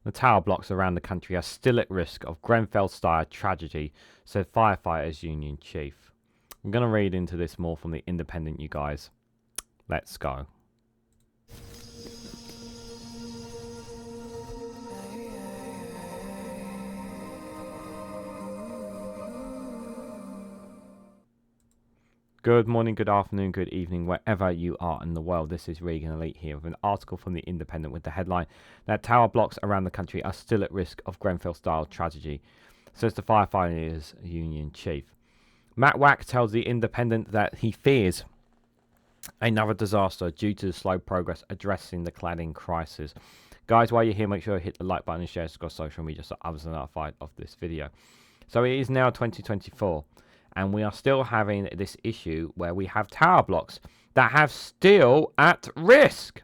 The tower blocks around the country are still at risk of Grenfell-style tragedy, said Firefighters Union chief. I'm going to read into this more from the Independent, you guys. Let's go. Good morning, good afternoon, good evening, wherever you are in the world. This is Reganelite here with an article from the Independent with the headline that tower blocks around the country are still at risk of Grenfell-style tragedy, says the Firefighters Union chief. Matt Wrack tells the Independent that he fears another disaster due to the slow progress addressing the cladding crisis. Guys, while you're here, make sure you hit the like button and share across social media so others are notified of this video. So it is now 2024. And we are still having this issue where we have tower blocks that have still at risk.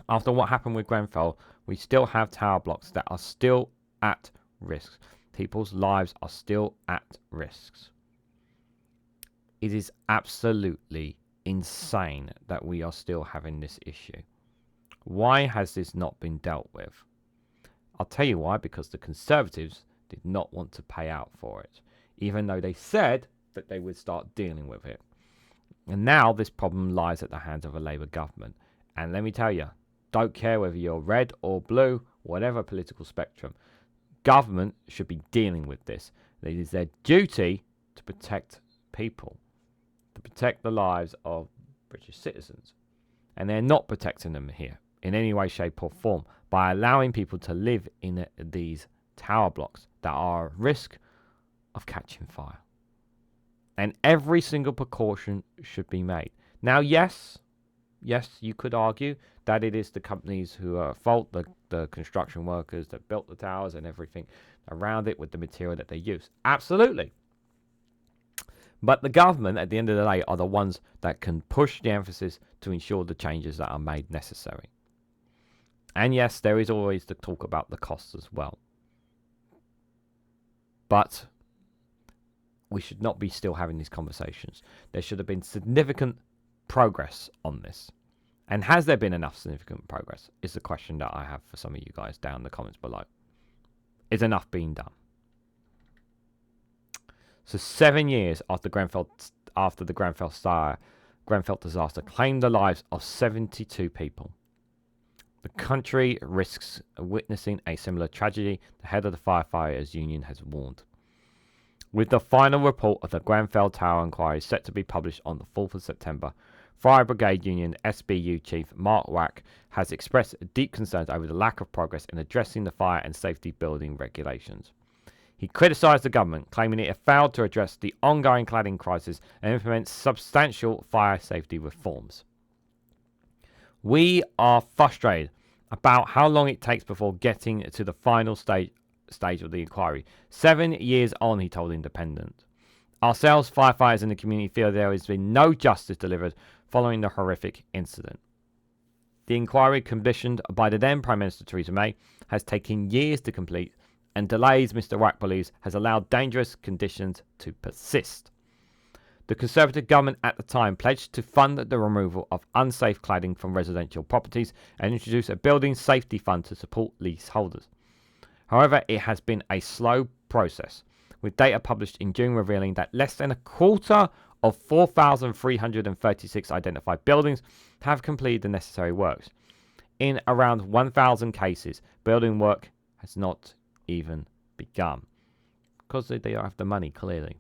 After what happened with Grenfell, we still have tower blocks that are still at risk. People's lives are still at risk. It is absolutely insane that we are still having this issue. Why has this not been dealt with? I'll tell you why, because the Conservatives did not want to pay out for it, even though they said that they would start dealing with it. And now this problem lies at the hands of a Labour government. And let me tell you, don't care whether you're red or blue, whatever political spectrum, government should be dealing with this. It is their duty to protect people, to protect the lives of British citizens. And they're not protecting them here in any way, shape or form by allowing people to live in these tower blocks that are at risk of catching fire. And every single precaution should be made. Now, yes, you could argue that it is the companies who are at fault, the construction workers that built the towers and everything around it with the material that they use. Absolutely. But the government, at the end of the day, are the ones that can push the emphasis to ensure the changes that are made necessary. And yes, there is always the talk about the costs as well. But we should not be still having these conversations. There should have been significant progress on this. And has there been enough significant progress? Is the question that I have for some of you guys down in the comments below. Is enough being done? So 7 years after the Grenfell disaster claimed the lives of 72 people. The country risks witnessing a similar tragedy, the head of the Firefighters Union has warned. With the final report of the Grenfell Tower Inquiry set to be published on the 4th of September, Fire Brigade Union SBU Chief Matt Wrack has expressed deep concerns over the lack of progress in addressing the fire and safety building regulations. He criticised the government, claiming it had failed to address the ongoing cladding crisis and implement substantial fire safety reforms. We are frustrated about how long it takes before getting to the final stage of the inquiry. 7 years on, he told Independent. Ourselves, firefighters in the community, feel there has been no justice delivered following the horrific incident. The inquiry, commissioned by the then Prime Minister Theresa May, has taken years to complete, and delays, Mr. Wrack believes, has allowed dangerous conditions to persist. The Conservative government at the time pledged to fund the removal of unsafe cladding from residential properties and introduce a building safety fund to support leaseholders. However, it has been a slow process, with data published in June revealing that less than a quarter of 4,336 identified buildings have completed the necessary works. In around 1,000 cases, building work has not even begun, because they don't have the money, clearly.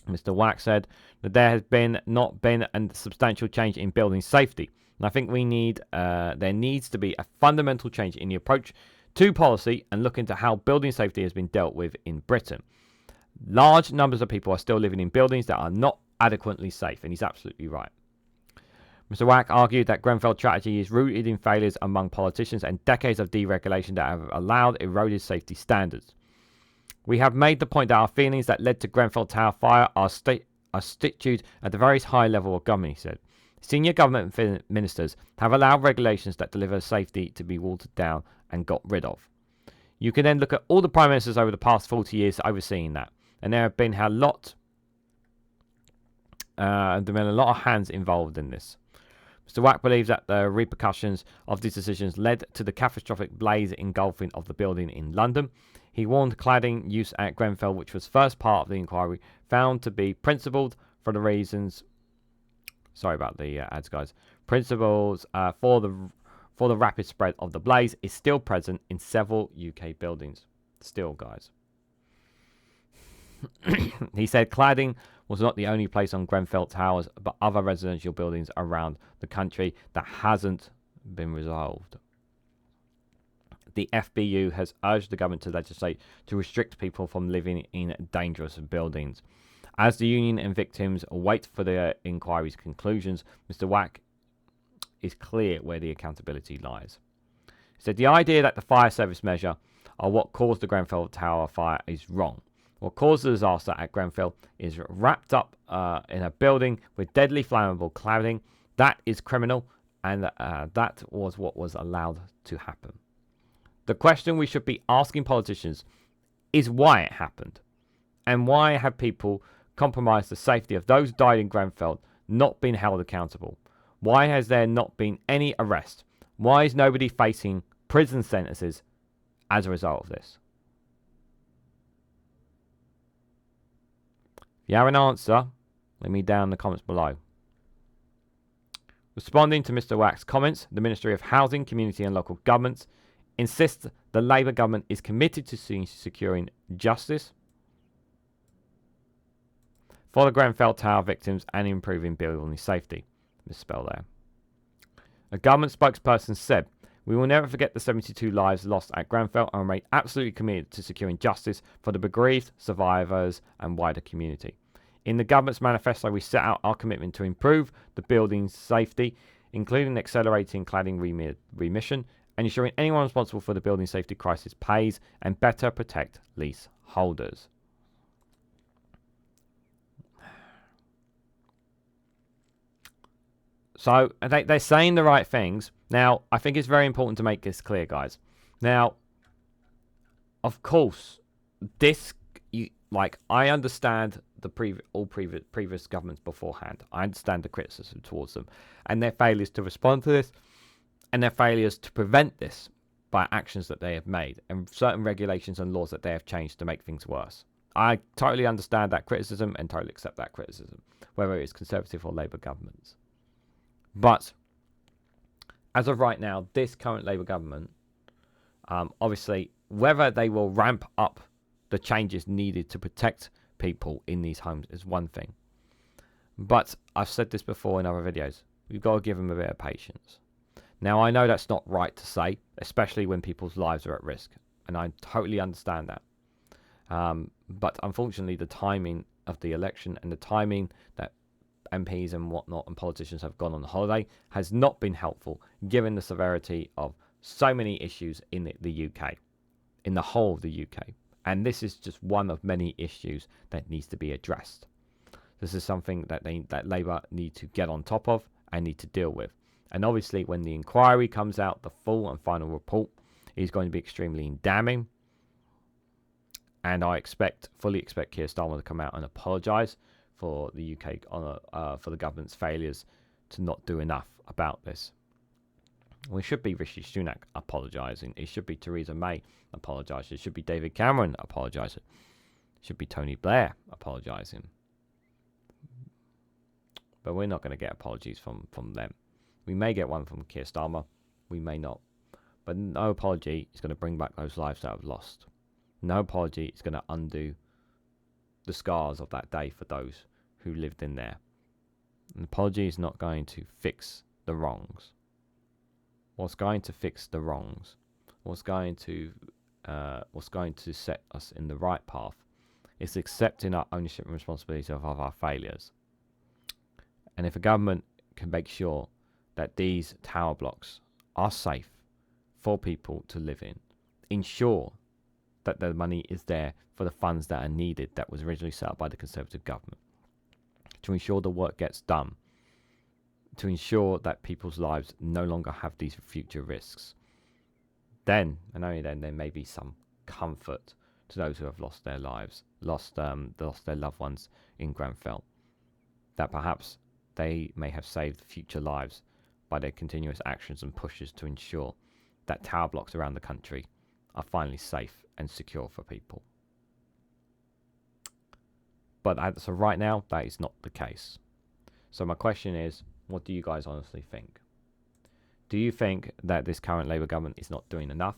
Mr. Wrack said that there has not been a substantial change in building safety, and I think there needs to be a fundamental change in the approach to policy and look into how building safety has been dealt with in Britain. Large numbers of people are still living in buildings that are not adequately safe, and he's absolutely right. Mr. Wrack argued that Grenfell tragedy is rooted in failures among politicians and decades of deregulation that have allowed eroded safety standards. We have made the point that our feelings that led to Grenfell Tower fire are situated at the very high level of government, he said. Senior government ministers have allowed regulations that deliver safety to be watered down and got rid of. You can then look at all the prime ministers over the past 40 years overseeing that, and there have been a lot of hands involved in this. Mr. Wrack believes that the repercussions of these decisions led to the catastrophic blaze engulfing of the building in London. He warned cladding use at Grenfell, which was first part of the inquiry, found to be principled for the reasons. Sorry about the ads, guys. Principles for the rapid spread of the blaze is still present in several UK buildings. Still, guys. He said cladding was not the only place on Grenfell Towers, but other residential buildings around the country that hasn't been resolved. The FBU has urged the government to legislate to restrict people from living in dangerous buildings. As the union and victims wait for the inquiry's conclusions, Mr. Wrack is clear where the accountability lies. He said the idea that the fire service measure are what caused the Grenfell Tower fire is wrong. What caused the disaster at Grenfell is wrapped up in a building with deadly flammable cladding. That is criminal, and that was what was allowed to happen. The question we should be asking politicians is why it happened, and why have people compromised the safety of those died in Grenfell not been held accountable? Why has there not been any arrest? Why is nobody facing prison sentences as a result of this? If you have an answer, let me down in the comments below. Responding to Mr. Wrack's comments, the Ministry of Housing, Community and Local Governments insists the Labour government is committed to securing justice for the Grenfell Tower victims and improving building safety. Misspell there. A government spokesperson said, "We will never forget the 72 lives lost at Grenfell and remain absolutely committed to securing justice for the bereaved, survivors and wider community. In the government's manifesto, we set out our commitment to improve the building's safety, including accelerating cladding remission and ensuring anyone responsible for the building safety crisis pays and better protect leaseholders." So they're saying the right things. Now, I think it's very important to make this clear, guys. Now, of course, I understand the previous governments beforehand. I understand the criticism towards them and their failures to respond to this and their failures to prevent this by actions that they have made and certain regulations and laws that they have changed to make things worse. I totally understand that criticism and totally accept that criticism, whether it's Conservative or Labour governments. But as of right now, this current Labour government, obviously, whether they will ramp up the changes needed to protect people in these homes is one thing. But I've said this before in other videos. We've got to give them a bit of patience. Now, I know that's not right to say, especially when people's lives are at risk. And I totally understand that. But unfortunately, the timing of the election and the timing that MPs and whatnot and politicians have gone on holiday has not been helpful, given the severity of so many issues in the UK, in the whole of the UK. And this is just one of many issues that needs to be addressed. This is something that Labour need to get on top of and need to deal with. And obviously, when the inquiry comes out, the full and final report is going to be extremely damning. And I fully expect Keir Starmer to come out and apologise for the UK, for the government's failures to not do enough about this. It should be Rishi Sunak apologising. It should be Theresa May apologising. It should be David Cameron apologising. It should be Tony Blair apologising. But we're not going to get apologies from them. We may get one from Keir Starmer. We may not. But no apology is going to bring back those lives that have lost. No apology is going to undo the scars of that day for those who lived in there. An apology is not going to fix the wrongs. What's going to fix the wrongs? What's going to set us in the right path is accepting our ownership and responsibility of our failures. And if a government can make sure that these tower blocks are safe for people to live in, ensure that the money is there for the funds that are needed that was originally set up by the Conservative government, to ensure the work gets done, to ensure that people's lives no longer have these future risks, then, and only then, there may be some comfort to those who have lost their lives, lost their loved ones in Grenfell, that perhaps they may have saved future lives by their continuous actions and pushes to ensure that tower blocks around the country are finally safe and secure for people. But so right now, that is not the case. So my question is, what do you guys honestly think? Do you think that this current Labour government is not doing enough?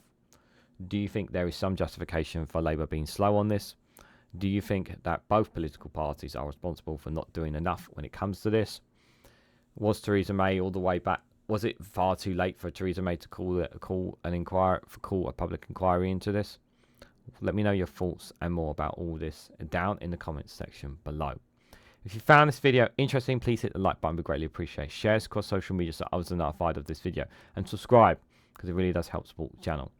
Do you think there is some justification for Labour being slow on this? Do you think that both political parties are responsible for not doing enough when it comes to this? Was Theresa May all the way back? Was it far too late for Theresa May to call a public inquiry into this? Let me know your thoughts and more about all this down in the comments section below. If you found this video interesting, please hit the like button, we greatly appreciate. Share this across social media so others are notified of this video, and subscribe because it really does help support the channel.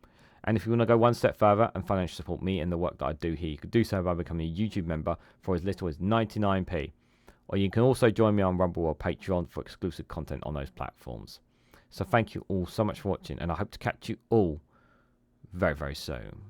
And if you want to go one step further and financially support me and the work that I do here, you could do so by becoming a YouTube member for as little as 99p. Or you can also join me on Rumble or Patreon for exclusive content on those platforms. So thank you all so much for watching, and I hope to catch you all very, very soon.